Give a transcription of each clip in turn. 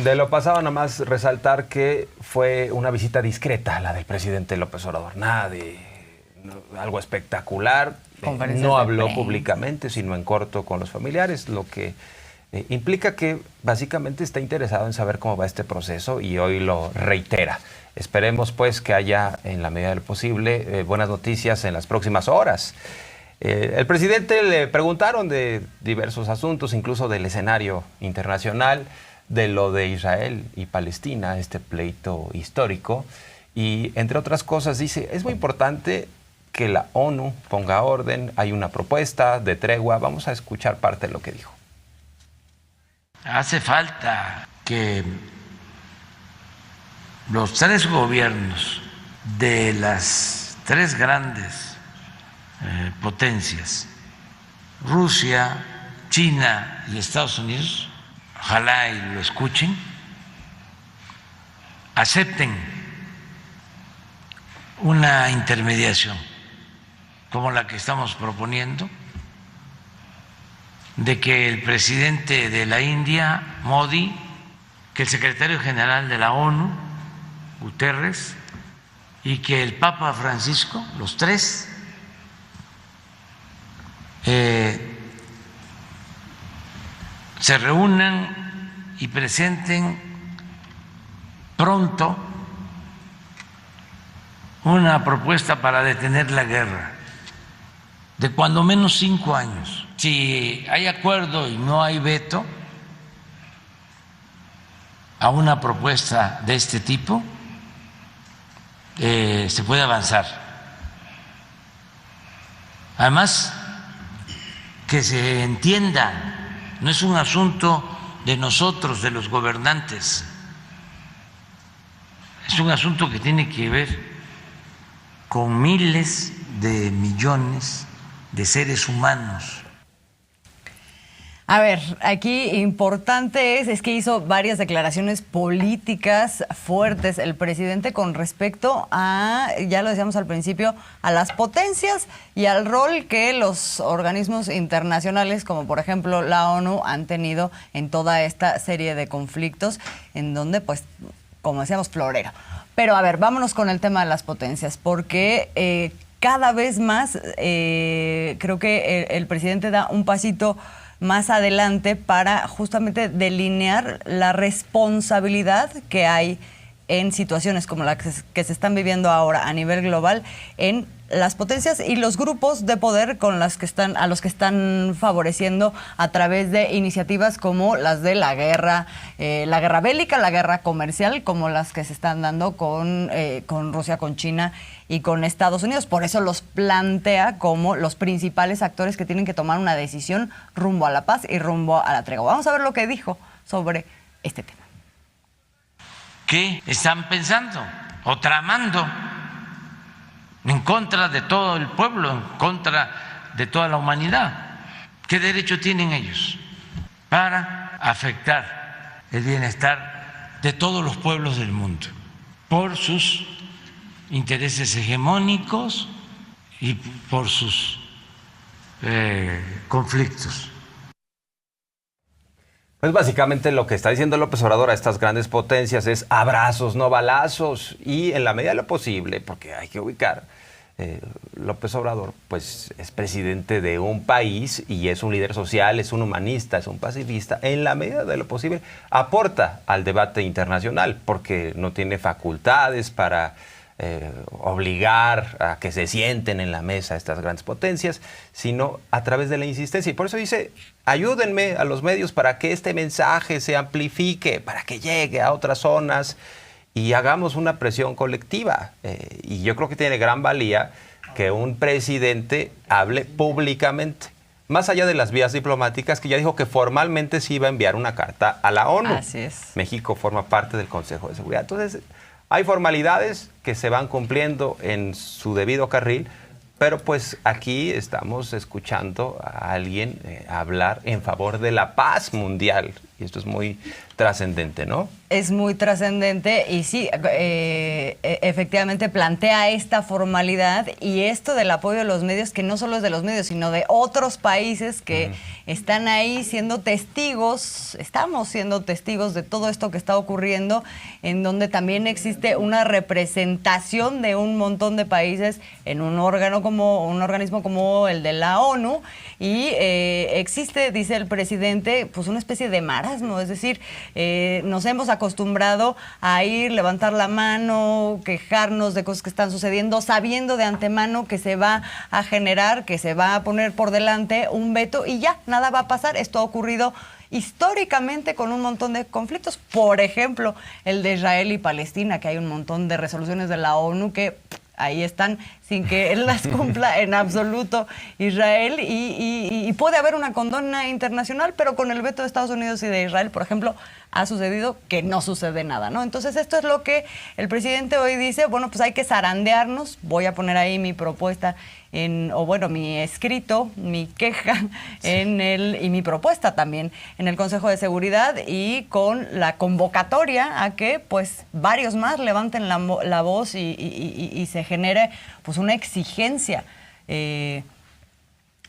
De lo pasado, nada más resaltar que fue una visita discreta la del presidente López Obrador. Nada de algo espectacular. No habló públicamente, sino en corto con los familiares, lo que implica que básicamente está interesado en saber cómo va este proceso y hoy lo reitera. Esperemos pues que haya, en la medida de lo posible, buenas noticias en las próximas horas. El presidente le preguntaron de diversos asuntos, incluso del escenario internacional, de lo de Israel y Palestina, este pleito histórico, y entre otras cosas dice, es muy importante que la ONU ponga orden, hay una propuesta de tregua. Vamos a escuchar parte de lo que dijo. Hace falta que los tres gobiernos de las tres grandes potencias, Rusia, China y Estados Unidos, ojalá y lo escuchen, acepten una intermediación como la que estamos proponiendo, de que el presidente de la India, Modi, que el secretario general de la ONU, Guterres, y que el Papa Francisco, los tres, se reúnan y presenten pronto una propuesta para detener la guerra de cuando menos 5 años. Si hay acuerdo y no hay veto a una propuesta de este tipo, se puede avanzar. Además, que se entienda, no es un asunto de nosotros, de los gobernantes, es un asunto que tiene que ver con miles de millones de seres humanos. A ver, aquí importante es que hizo varias declaraciones políticas fuertes el presidente con respecto a, ya lo decíamos al principio, a las potencias y al rol que los organismos internacionales, como por ejemplo la ONU, han tenido en toda esta serie de conflictos, en donde, pues, como decíamos, florero. Pero a ver, vámonos con el tema de las potencias, porque cada vez más creo que el presidente da un pasito más adelante para justamente delinear la responsabilidad que hay en situaciones como la que se están viviendo ahora a nivel global en las potencias y los grupos de poder con las que están, a los que están favoreciendo a través de iniciativas como las de la guerra bélica, la guerra comercial, como las que se están dando con Rusia, con China y con Estados Unidos. Por eso los plantea como los principales actores que tienen que tomar una decisión rumbo a la paz y rumbo a la tregua. Vamos a ver lo que dijo sobre este tema. ¿Qué están pensando o tramando en contra de todo el pueblo, en contra de toda la humanidad? ¿Qué derecho tienen ellos para afectar el bienestar de todos los pueblos del mundo por sus intereses hegemónicos y por sus conflictos? Pues básicamente lo que está diciendo López Obrador a estas grandes potencias es abrazos, no balazos, y en la medida de lo posible, porque hay que ubicar, López Obrador pues es presidente de un país y es un líder social, es un humanista, es un pacifista, en la medida de lo posible aporta al debate internacional, porque no tiene facultades para obligar a que se sienten en la mesa estas grandes potencias, sino a través de la insistencia. Y por eso dice, ayúdenme a los medios para que este mensaje se amplifique, para que llegue a otras zonas y hagamos una presión colectiva. Y yo creo que tiene gran valía que un presidente hable públicamente, más allá de las vías diplomáticas, que ya dijo que formalmente se iba a enviar una carta a la ONU. Así es. México forma parte del Consejo de Seguridad. Entonces, hay formalidades que se van cumpliendo en su debido carril, pero pues aquí estamos escuchando a alguien hablar en favor de la paz mundial Y esto es muy trascendente, ¿no? Es muy trascendente y sí, efectivamente plantea esta formalidad y esto del apoyo de los medios, que no solo es de los medios, sino de otros países que están ahí siendo testigos, estamos siendo testigos de todo esto que está ocurriendo, en donde también existe una representación de un montón de países en un organismo como el de la ONU, y existe, dice el presidente, pues una especie de marasmo, es decir, nos hemos acostumbrado a ir, levantar la mano, quejarnos de cosas que están sucediendo, sabiendo de antemano que se va a generar, que se va a poner por delante un veto y ya, nada va a pasar. Esto ha ocurrido históricamente con un montón de conflictos, por ejemplo, el de Israel y Palestina, que hay un montón de resoluciones de la ONU que ahí están sin que él las cumpla en absoluto Israel, y puede haber una condena internacional, pero con el veto de Estados Unidos y de Israel, por ejemplo, ha sucedido que no sucede nada, ¿no? Entonces esto es lo que el presidente hoy dice, bueno, pues hay que zarandearnos, voy a poner ahí mi propuesta mi escrito, mi queja y mi propuesta también en el Consejo de Seguridad, y con la convocatoria a que pues varios más levanten la voz y se genere pues una exigencia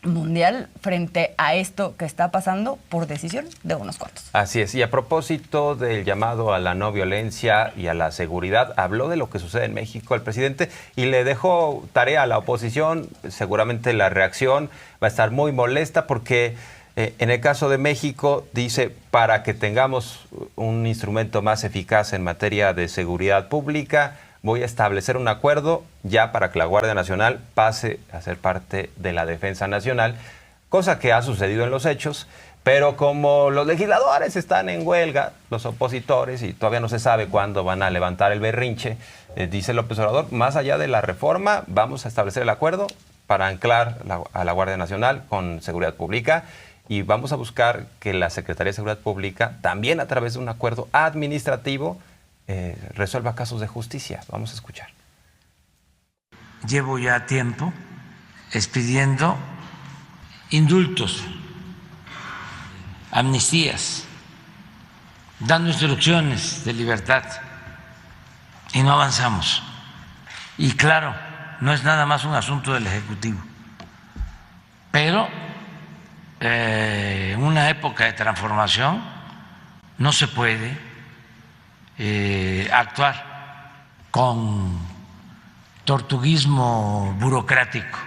mundial frente a esto que está pasando por decisión de unos cuantos. Así es, y a propósito del llamado a la no violencia y a la seguridad, habló de lo que sucede en México el presidente y le dejó tarea a la oposición. Seguramente la reacción va a estar muy molesta porque en el caso de México dice, para que tengamos un instrumento más eficaz en materia de seguridad pública, voy a establecer un acuerdo ya para que la Guardia Nacional pase a ser parte de la Defensa Nacional, cosa que ha sucedido en los hechos, pero como los legisladores están en huelga, los opositores, y todavía no se sabe cuándo van a levantar el berrinche, dice López Obrador, más allá de la reforma, vamos a establecer el acuerdo para anclar a la Guardia Nacional con seguridad pública, y vamos a buscar que la Secretaría de Seguridad Pública, también a través de un acuerdo administrativo, resuelva casos de justicia. Vamos a escuchar. Llevo ya tiempo expidiendo indultos, amnistías, dando instrucciones de libertad y no avanzamos. Y claro, no es nada más un asunto del Ejecutivo, pero en una época de transformación no se puede actuar con tortuguismo burocrático.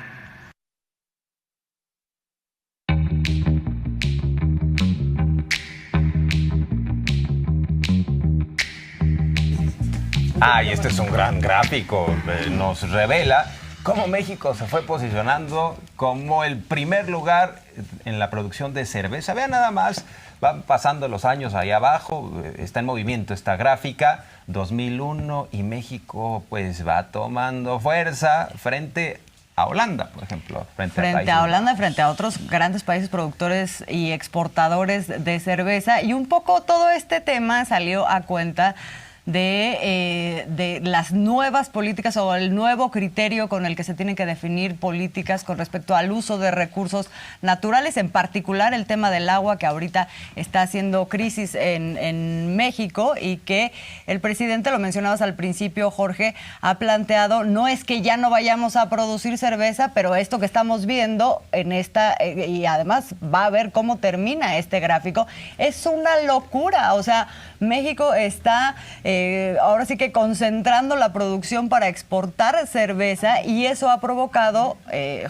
Y este es un gran gráfico, nos revela cómo México se fue posicionando como el primer lugar en la producción de cerveza. Vean nada más, van pasando los años ahí abajo, está en movimiento esta gráfica, 2001, y México pues va tomando fuerza frente a Holanda, por ejemplo. Frente a Holanda, frente a otros grandes países productores y exportadores de cerveza. Y un poco todo este tema salió a cuenta de las nuevas políticas o el nuevo criterio con el que se tienen que definir políticas con respecto al uso de recursos naturales, en particular el tema del agua, que ahorita está haciendo crisis en México, y que el presidente, lo mencionabas al principio, Jorge, ha planteado, no es que ya no vayamos a producir cerveza, pero esto que estamos viendo en y además va a ver cómo termina este gráfico, es una locura. O sea, México está ahora sí que concentrando la producción para exportar cerveza, y eso ha provocado,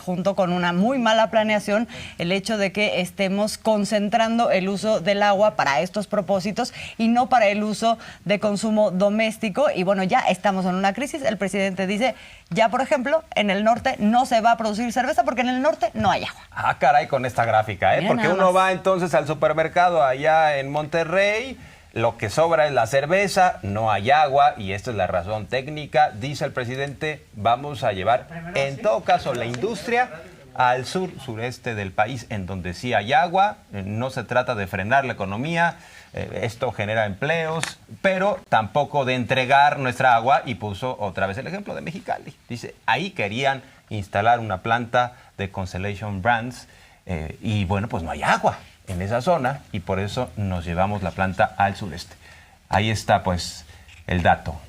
junto con una muy mala planeación, el hecho de que estemos concentrando el uso del agua para estos propósitos y no para el uso de consumo doméstico. Y bueno, ya estamos en una crisis. El presidente dice, ya por ejemplo, en el norte no se va a producir cerveza porque en el norte no hay agua. Caray, con esta gráfica, porque uno va entonces al supermercado allá en Monterrey, lo que sobra es la cerveza, no hay agua, y esta es la razón técnica. Dice el presidente, vamos a llevar, en todo caso, la industria al sureste del país, en donde sí hay agua. No se trata de frenar la economía, esto genera empleos, pero tampoco de entregar nuestra agua, y puso otra vez el ejemplo de Mexicali. Dice, ahí querían instalar una planta de Constellation Brands, y bueno, pues no hay agua. en esa zona y por eso nos llevamos la planta al sureste. Ahí está pues el dato.